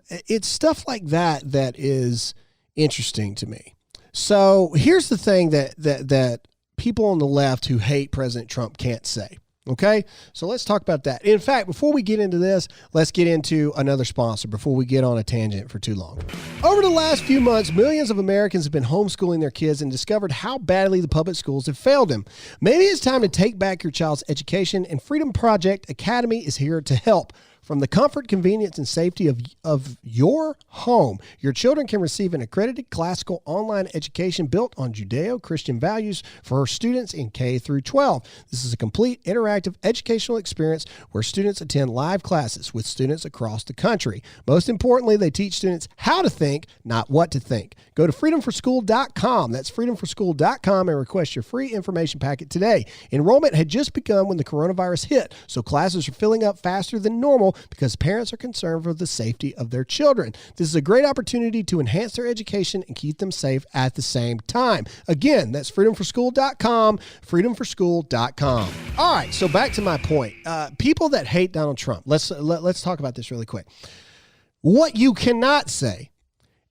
it's stuff like that is interesting to me. So here's the thing that people on the left who hate President Trump can't say. Okay, so let's talk about that. In fact, before we get into this, let's get into another sponsor before we get on a tangent for too long. Over the last few months, millions of Americans have been homeschooling their kids and discovered how badly the public schools have failed them. Maybe it's time to take back your child's education, and Freedom Project Academy is here to help. From the comfort, convenience, and safety of your home, your children can receive an accredited classical online education built on Judeo-Christian values for students in K through 12. This is a complete interactive educational experience where students attend live classes with students across the country. Most importantly, they teach students how to think, not what to think. Go to freedomforschool.com. That's freedomforschool.com and request your free information packet today. Enrollment had just begun when the coronavirus hit, so classes are filling up faster than normal because parents are concerned for the safety of their children. This is a great opportunity to enhance their education and keep them safe at the same time. Again, that's freedomforschool.com, freedomforschool.com. All right, so back to my point. People that hate Donald Trump, let's talk about this really quick. What you cannot say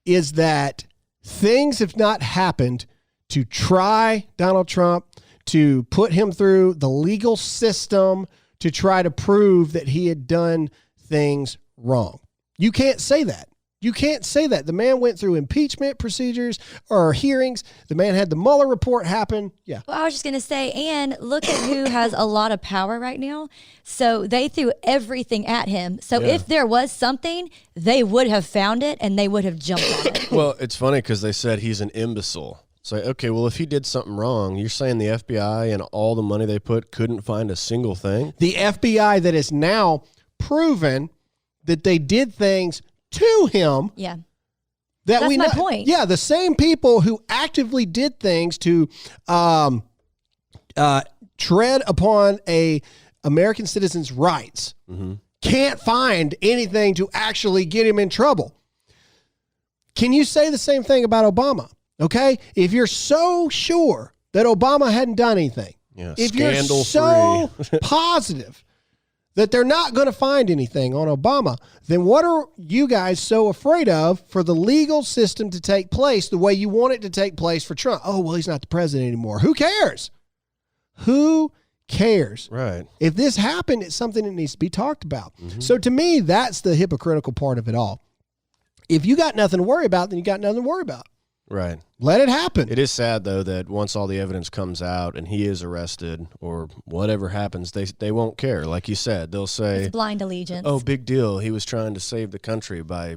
is that things have not happened to try Donald Trump, to put him through the legal system to try to prove that he had done things wrong. You can't say that. You can't say that. The man went through impeachment procedures or hearings. The man had the Mueller report happen. Yeah. Well, I was just going to say, and look at who has a lot of power right now. So they threw everything at him. So if there was something, they would have found it and they would have jumped on it. Well, it's funny because they said he's an imbecile. So, okay, well, if he did something wrong, you're saying the FBI and all the money they put couldn't find a single thing? The FBI that is now proven that they did things to him. Yeah. That That's we my know, point. Yeah, the same people who actively did things to tread upon a American citizen's rights can't find anything to actually get him in trouble. Can you say the same thing about Obama? Okay, if you're so sure that Obama hadn't done anything, if you're so positive that they're not going to find anything on Obama, then what are you guys so afraid of for the legal system to take place the way you want it to take place for Trump? Oh, well, he's not the president anymore. Who cares? Who cares? Right. If this happened, it's something that needs to be talked about. So to me, that's the hypocritical part of it all. If you got nothing to worry about, then you got nothing to worry about. Right. Let it happen. It is sad, though, that once all the evidence comes out and he is arrested or whatever happens, they won't care. Like you said, they'll say, It's blind allegiance. oh, big deal. He was trying to save the country by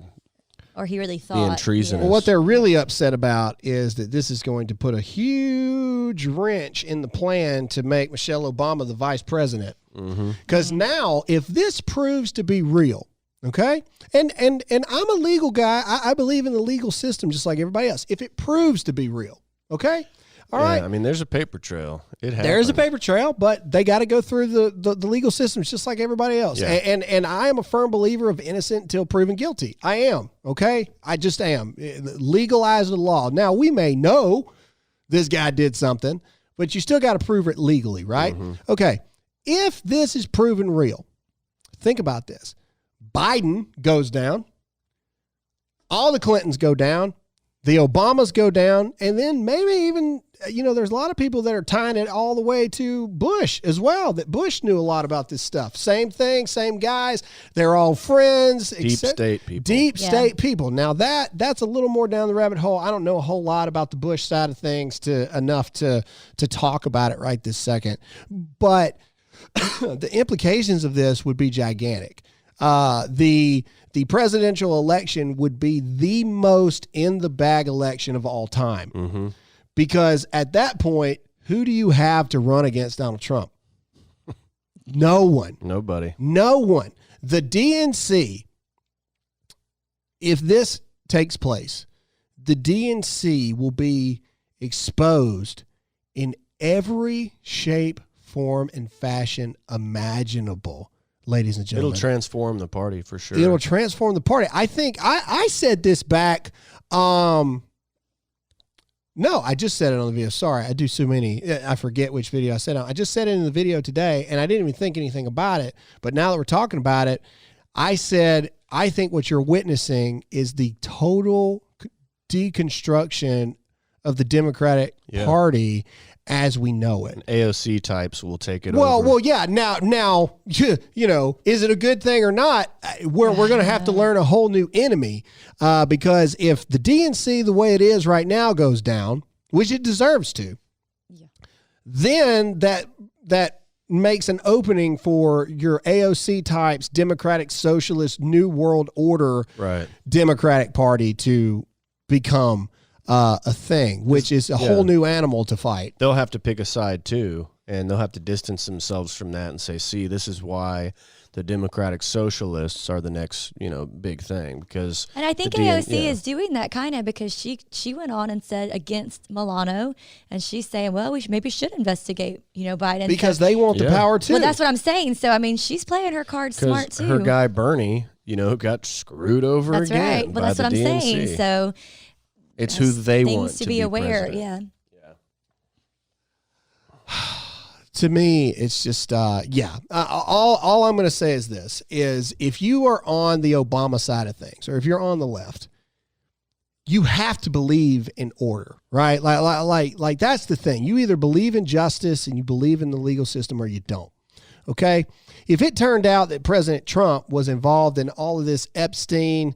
Or he really thought. being treasonous. Well, what they're really upset about is that this is going to put a huge wrench in the plan to make Michelle Obama the vice president. Because now, if this proves to be real, okay, and I'm a legal guy. I believe in the legal system just like everybody else. If it proves to be real, okay, all right. I mean, there's a paper trail. It happened. There's a paper trail, but they got to go through the legal systems just like everybody else. Yeah. And I am a firm believer of innocent until proven guilty. I am, okay? I just am. Legalize the law. Now, we may know this guy did something, but you still got to prove it legally, right? Okay, if this is proven real, think about this. Biden goes down. All the Clintons go down. The Obamas go down. And then maybe even, there's a lot of people that are tying it all the way to Bush as well, that Bush knew a lot about this stuff. Same thing, same guys. They're all friends. Deep state people. Deep state people. Now, that's a little more down the rabbit hole. I don't know a whole lot about the Bush side of things enough to talk about it right this second. But the implications of this would be gigantic. The presidential election would be the most in the bag election of all time. Because at that point, who do you have to run against Donald Trump? No one. Nobody. No one. The DNC, if this takes place, the DNC will be exposed in every shape, form, and fashion imaginable. Ladies and gentlemen. It'll transform the party for sure. It'll transform the party. I think I said this back. No, I just said it on the video. Sorry, I do so many. I forget which video I said it on. I just said it in the video today, and I didn't even think anything about it. But now that we're talking about it, I said, I think what you're witnessing is the total deconstruction of the Democratic Party as we know it. And AOC types will take it over. Well, yeah. Now, is it a good thing or not? We're going to have to learn a whole new enemy because if the DNC, the way it is right now, goes down, which it deserves to, then that makes an opening for your AOC types, Democratic Socialist, New World Order, Democratic Party to become a thing, which is a whole new animal to fight. They'll have to pick a side too, and they'll have to distance themselves from that and say, see, this is why the Democratic Socialists are the next, big thing. Because and I think AOC is doing that kind of because she went on and said against Milano, and she's saying, well, we maybe should investigate, Biden. Because they want the power too. Well, that's what I'm saying. So, I mean, she's playing her cards smart too. Her guy, Bernie, got screwed over that's again. Right. Well, that's what I'm DNC. saying. So it's who they want to be aware. President. To me, it's just, all I'm going to say is this, is if you are on the Obama side of things, or if you're on the left, you have to believe in order, right? Like that's the thing. You either believe in justice and you believe in the legal system, or you don't. Okay. If it turned out that President Trump was involved in all of this Epstein,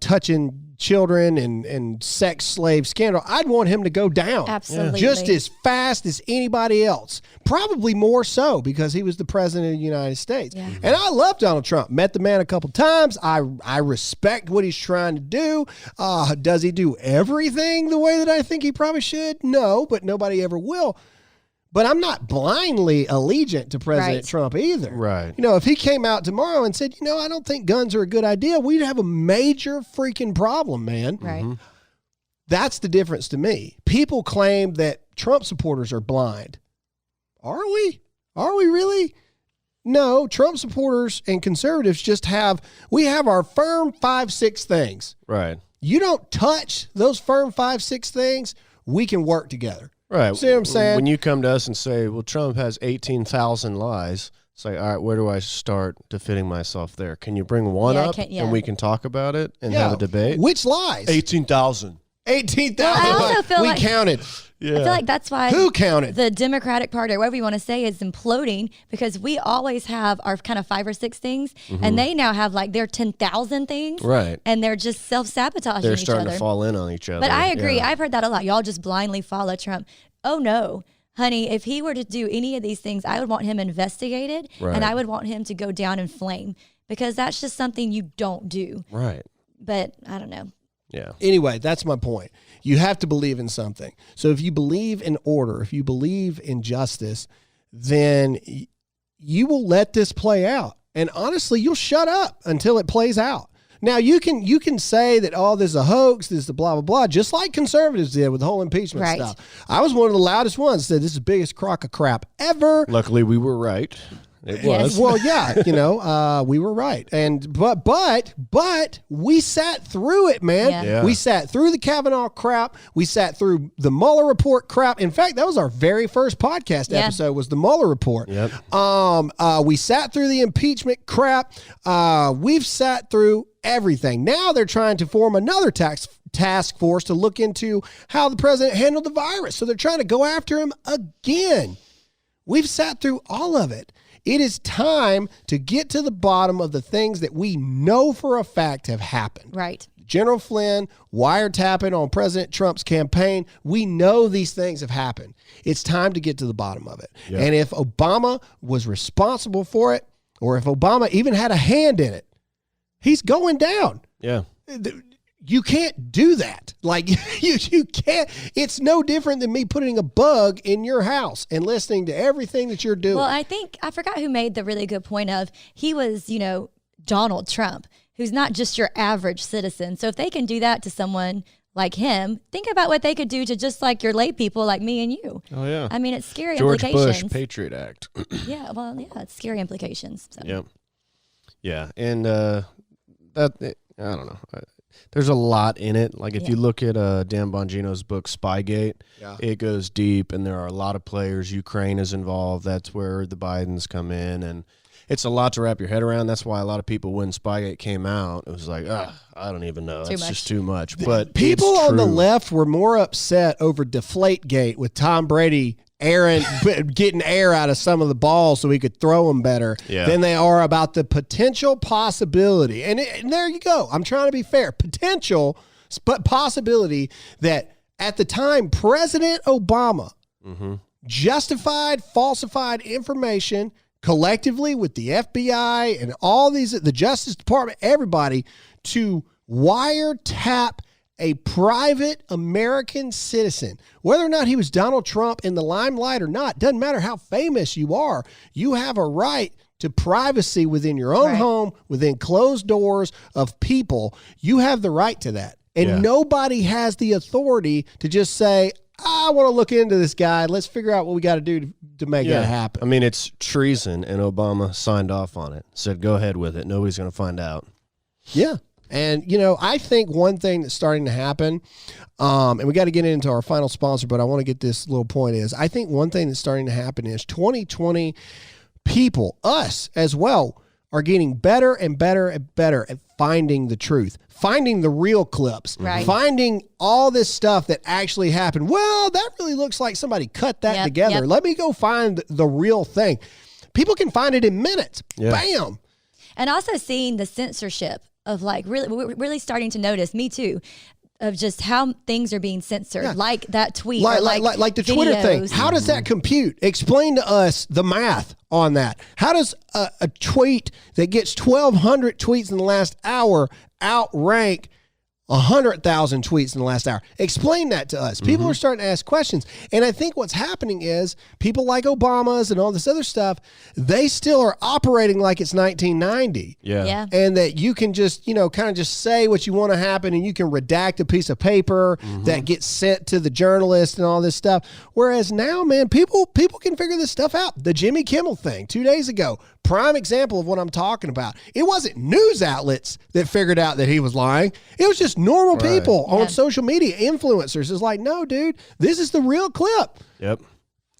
touching children and sex slave scandal, I'd want him to go down. Absolutely. Just as fast as anybody else. Probably more so because he was the president of the United States. Yeah. And I love Donald Trump. Met the man a couple times. I respect what he's trying to do. Does he do everything the way that I think he probably should? No, but nobody ever will. But I'm not blindly allegiant to President Trump either. Right. If he came out tomorrow and said, I don't think guns are a good idea, we'd have a major freaking problem, man. Right. Mm-hmm. That's the difference to me. People claim that Trump supporters are blind. Are we? Are we really? No, Trump supporters and conservatives we have our firm 5-6 things. Right. You don't touch those firm 5-6 things, we can work together. Right. See what I'm saying? When you come to us and say, well, Trump has 18,000 lies, it's like, all right, where do I start defending myself there? Can you bring one up and we can talk about it and have a debate? Which lies? 18,000. 18,000. Well, I also feel we like- counted. I feel like that's why Who counted? the Democratic Party, or whatever you want to say, is imploding, because we always have our kind of 5 or 6 things, and they now have like their 10,000 things, Right. and they're just self-sabotaging They're each starting other. to fall in on each other. But I agree. Yeah. I've heard that a lot. Y'all just blindly follow Trump. Oh no, honey, if he were to do any of these things, I would want him investigated, Right. and I would want him to go down in flame, because that's just something you don't do. Right. But I don't know. Yeah. Anyway, that's my point. You have to believe in something. So if you believe in order, if you believe in justice, then you will let this play out. And honestly, you'll shut up until it plays out. Now, you can say that, this is a hoax, this is the blah, blah, blah, just like conservatives did with the whole impeachment Right. stuff. I was one of the loudest ones, said this is the biggest crock of crap ever. Luckily, we were right. It Yes. was. Well, yeah, we were right, and but we sat through it, man. Yeah. Yeah. We sat through the Kavanaugh crap. We sat through the Mueller report crap. In fact, that was our very first podcast episode. Was the Mueller report? Yep. We sat through the impeachment crap. We've sat through everything. Now they're trying to form another task force to look into how the president handled the virus. So they're trying to go after him again. We've sat through all of it. It is time to get to the bottom of the things that we know for a fact have happened. Right. General Flynn wiretapping on President Trump's campaign. We know these things have happened. It's time to get to the bottom of it. Yep. And if Obama was responsible for it, or if Obama even had a hand in it, he's going down. Yeah. You can't do that. Like you can't. It's no different than me putting a bug in your house and listening to everything that you're doing. Well, I forgot who made the really good point of, he was, Donald Trump, who's not just your average citizen. So if they can do that to someone like him, think about what they could do to just like your lay people like me and you. Oh, yeah. I mean, it's scary George implications. Bush, Patriot Act. It's scary implications. So. Yep. Yeah. And I don't know. There's a lot in it. Like if you look at Dan Bongino's book, Spygate, it goes deep, and there are a lot of players. Ukraine is involved. That's where the Bidens come in, and it's a lot to wrap your head around. That's why a lot of people, when Spygate came out, it was like, I don't even know. That's just too much. But people it's on the true. left were more upset over Deflategate with Tom Brady getting air out of some of the balls so he could throw them better than they are about the potential possibility. And there you go. I'm trying to be fair. Potential, but possibility that at the time, President Obama justified falsified information collectively with the FBI and all these, the Justice Department, everybody, to wiretap a private American citizen. Whether or not he was Donald Trump in the limelight or not, doesn't matter how famous you are, you have a right to privacy within your own home, within closed doors of people. You have the right to that. And nobody has the authority to just say, I want to look into this guy. Let's figure out what we got to do to make that happen. I mean, it's treason, and Obama signed off on it. Said, go ahead with it. Nobody's going to find out. Yeah. And, I think one thing that's starting to happen, and we got to get into our final sponsor, but I want to get this little point is, I think one thing that's starting to happen is 2020 people, us as well, are getting better and better and better at finding the truth, finding the real clips, Right. finding all this stuff that actually happened. Well, that really looks like somebody cut that Yep, together. yep. Let me go find the real thing. People can find it in minutes. Yeah. Bam. And also seeing the censorship of like we're really starting to notice, me too, of just how things are being censored, Yeah. like that tweet, Like, or like the Twitter thing. videos. How does that compute? Explain to us the math on that. How does a tweet that gets 1,200 tweets in the last hour outrank 100,000 tweets in the last hour? Explain that to us. People are starting to ask questions. And I think what's happening is people like Obama's and all this other stuff, they still are operating like it's 1990. Yeah. And that you can just, kind of just say what you want to happen, and you can redact a piece of paper that gets sent to the journalist and all this stuff. Whereas now, man, people can figure this stuff out. The Jimmy Kimmel thing 2 days ago, prime example of what I'm talking about. It wasn't news outlets that figured out that he was lying. It was just normal people on social media, influencers. It's like, no, dude, this is the real clip. Yep.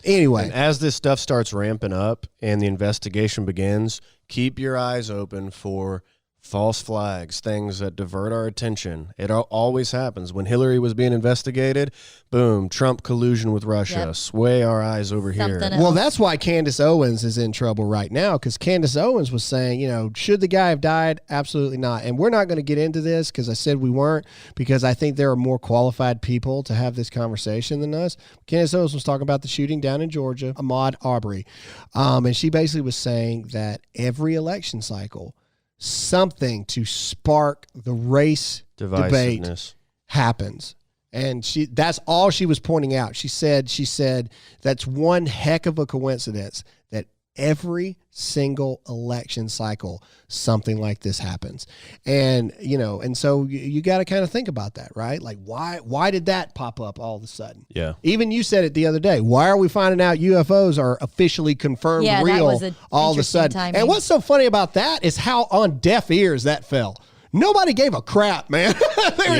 Anyway. And as this stuff starts ramping up and the investigation begins, keep your eyes open for false flags, things that divert our attention. It always happens. When Hillary was being investigated, boom, Trump collusion with Russia. Yep. Sway our eyes over here. Something Well, else. that's why Candace Owens is in trouble right now, because Candace Owens was saying, should the guy have died? Absolutely not. And we're not going to get into this because I said we weren't, because I think there are more qualified people to have this conversation than us. Candace Owens was talking about the shooting down in Georgia, Ahmaud Arbery. And she basically was saying that every election cycle, something to spark the race debate Divisiveness. happens. And that's all she was pointing out. She said that's one heck of a coincidence that every single election cycle something like this happens. And and so you got to kind of think about that, right? Like why did that pop up all of a sudden? Yeah. Even you said it the other day. Why are we finding out UFOs are officially confirmed Yeah, that real was an all of a interesting sudden? timing. And what's so funny about that is how on deaf ears that fell. Nobody gave a crap, man. they were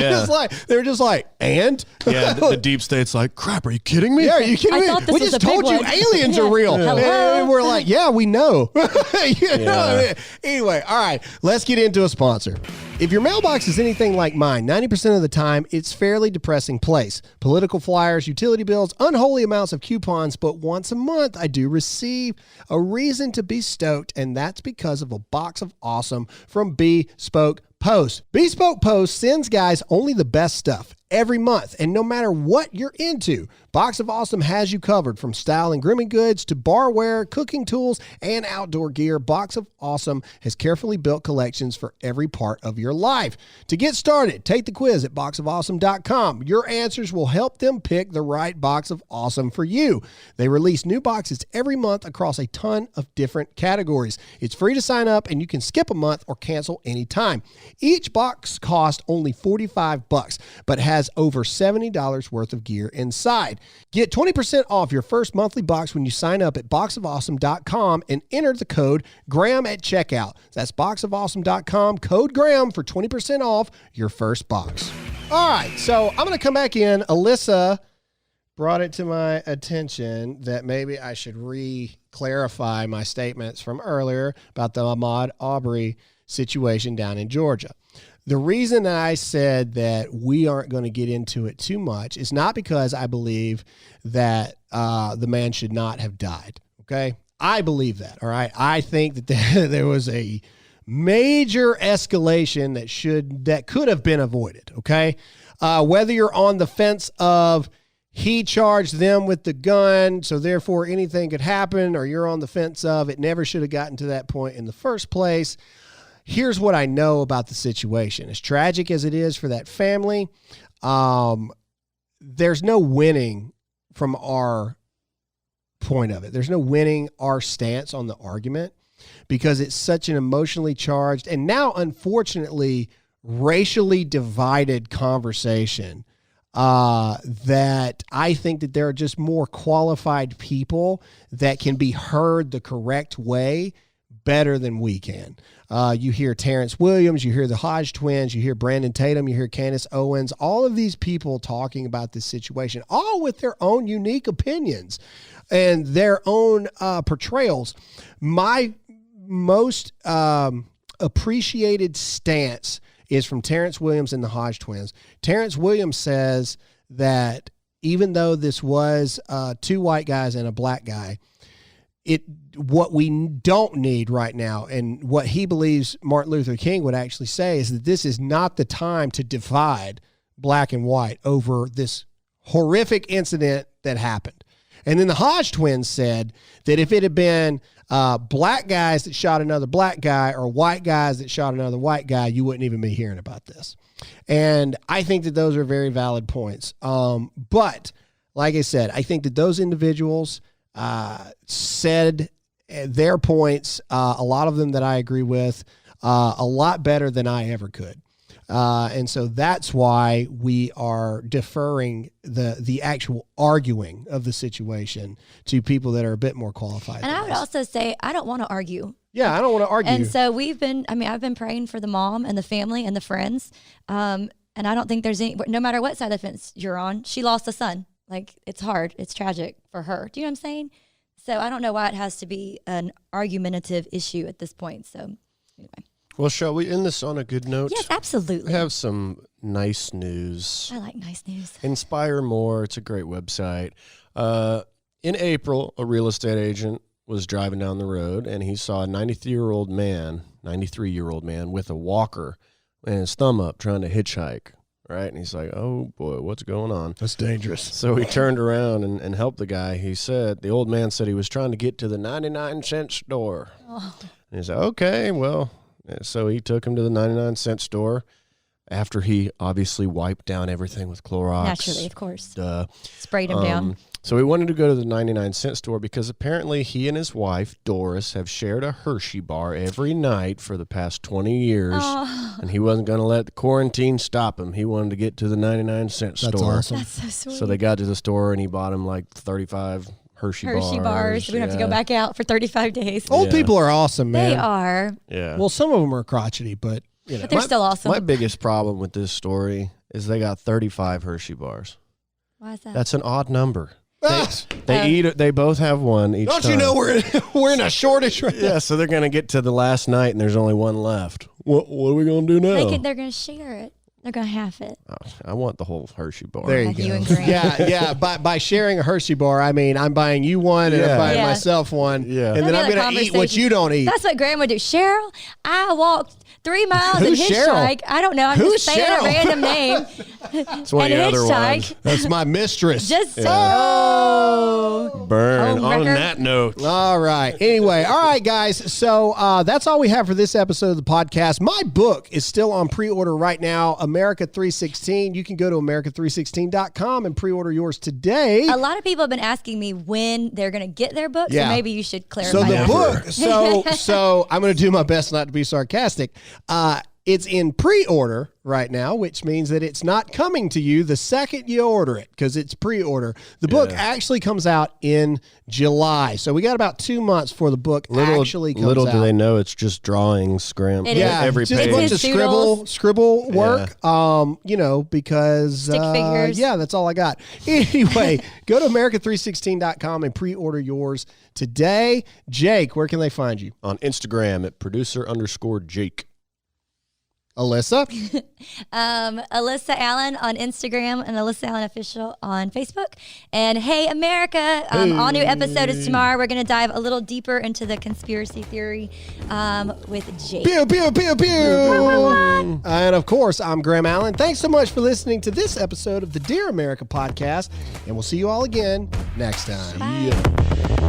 just like, and? Yeah, the deep state's like, crap, are you kidding me? Yeah, are you kidding I me? thought this We was just a big told you one. aliens Yeah. are real. Hello? And we're like, yeah, we know. You know what I mean? Anyway, all right, let's get into a sponsor. If your mailbox is anything like mine, 90% of the time, it's fairly depressing place. Political flyers, utility bills, unholy amounts of coupons, but once a month, I do receive a reason to be stoked, and that's because of a box of awesome from Bespoke Post. Bespoke Post sends guys only the best stuff every month, and no matter what you're into, Box of Awesome has you covered. From style and grooming goods to barware, cooking tools, and outdoor gear, Box of Awesome has carefully built collections for every part of your life. To get started, take the quiz at boxofawesome.com. Your answers will help them pick the right Box of Awesome for you. They release new boxes every month across a ton of different categories. It's free to sign up, and you can skip a month or cancel anytime. Each box costs only $45, but has over $70 worth of gear inside. Get 20% off your first monthly box when you sign up at boxofawesome.com and enter the code Graham at checkout. That's boxofawesome.com, code Graham for 20% off your first box. All right, so I'm going to come back in. Alyssa brought it to my attention that maybe I should clarify my statements from earlier about the Ahmaud Arbery situation down in Georgia. The reason that I said that we aren't going to get into it too much is not because I believe that the man should not have died. Okay. I believe that. All right. I think that there was a major escalation that could have been avoided. Okay. Whether you're on the fence of he charged them with the gun, so therefore anything could happen, or you're on the fence of it never should have gotten to that point in the first place. Here's what I know about the situation. As tragic as it is for that family, there's no winning from our point of it. There's no winning our stance on the argument because it's such an emotionally charged and now, unfortunately, racially divided conversation that I think that there are just more qualified people that can be heard the correct way better than we can. You hear Terrence Williams, you hear the Hodge twins, you hear Brandon Tatum, you hear Candace Owens, all of these people talking about this situation, all with their own unique opinions and their own portrayals. My most appreciated stance is from Terrence Williams and the Hodge twins. Terrence Williams says that even though this was 2 white guys and a black guy, what we don't need right now, and what he believes Martin Luther King would actually say, is that this is not the time to divide black and white over this horrific incident that happened. And then the Hodge twins said that if it had been black guys that shot another black guy or white guys that shot another white guy, you wouldn't even be hearing about this. And I think that those are very valid points. But like I said, I think that those individuals said their points, a lot of them that I agree with, a lot better than I ever could. And so that's why we are deferring the actual arguing of the situation to people that are a bit more qualified. And I would also say, I don't want to argue. Yeah, I don't want to argue. And so I've been praying for the mom and the family and the friends. And I don't think there's no matter what side of the fence you're on, she lost a son. Like, it's hard. It's tragic for her. Do you know what I'm saying? So I don't know why it has to be an argumentative issue at this point. So anyway. Well, shall we end this on a good note? Yes, absolutely. We have some nice news. I like nice news. Inspire More. It's a great website. In April, a real estate agent was driving down the road, and he saw a 93-year-old man with a walker and his thumb up trying to hitchhike, right? And he's like, oh, boy, what's going on? That's dangerous. So he turned around and helped the guy. The old man said he was trying to get to the 99-cent store. Oh. And he said, okay, well. So he took him to the 99-cent store after he obviously wiped down everything with Clorox. Naturally, of course. Duh. Sprayed him down. So he wanted to go to the 99-cent store because apparently he and his wife, Doris, have shared a Hershey bar every night for the past 20 years. Oh. And he wasn't going to let the quarantine stop him. He wanted to get to the 99-cent store. That's awesome. That's so sweet. So they got to the store and he bought him like 35 Hershey bars. We don't have to go back out for 35 days. Old people are awesome, man. They are. Yeah. Well, some of them are crotchety, but you know. But they're still awesome. My biggest problem with this story is they got 35 Hershey bars. Why is that? That's an odd number. They both have one each time. Don't you know we're in a shortage right now? Yeah, so they're going to get to the last night and there's only one left. What are we going to do now? They're going to share it. They're going to half it. Oh, I want the whole Hershey bar. There you go. Yeah. By sharing a Hershey bar, I mean I'm buying you one and I'm buying myself one. Yeah. And then I'm going to eat what you don't eat. That's what Grandma would do. Cheryl, I walked 3 miles in hitchhike. I don't know. I'm Who's just saying Cheryl? a random name. It's one of the other ones. That's my mistress. Just Burn. Oh, On record. that note. All right. Anyway, all right, guys. So that's all we have for this episode of the podcast. My book is still on pre-order right now, America 316. You can go to America316.com and pre-order yours today. A lot of people have been asking me when they're going to get their book, Yeah. so maybe you should clarify. So the that. book, so I'm going to do my best not to be sarcastic. It's in pre-order right now, which means that it's not coming to you the second you order it because it's pre-order. The book actually comes out in July. So we got about 2 months for the book actually comes out. Little do they know it's just drawings, scrambled. Yeah, every just page. a bunch of scribble work, because, Stick figures. Yeah, that's all I got. Anyway, go to America316.com and pre-order yours today. Jake, where can they find you? On Instagram at producer_Jake. Alyssa? Alyssa Allen on Instagram and Alyssa Allen Official on Facebook. And Hey America, all new episode is tomorrow. We're going to dive a little deeper into the conspiracy theory with Jake. Pew, pew, pew, pew. And of course, I'm Graham Allen. Thanks so much for listening to this episode of the Dear America podcast. And we'll see you all again next time. Bye.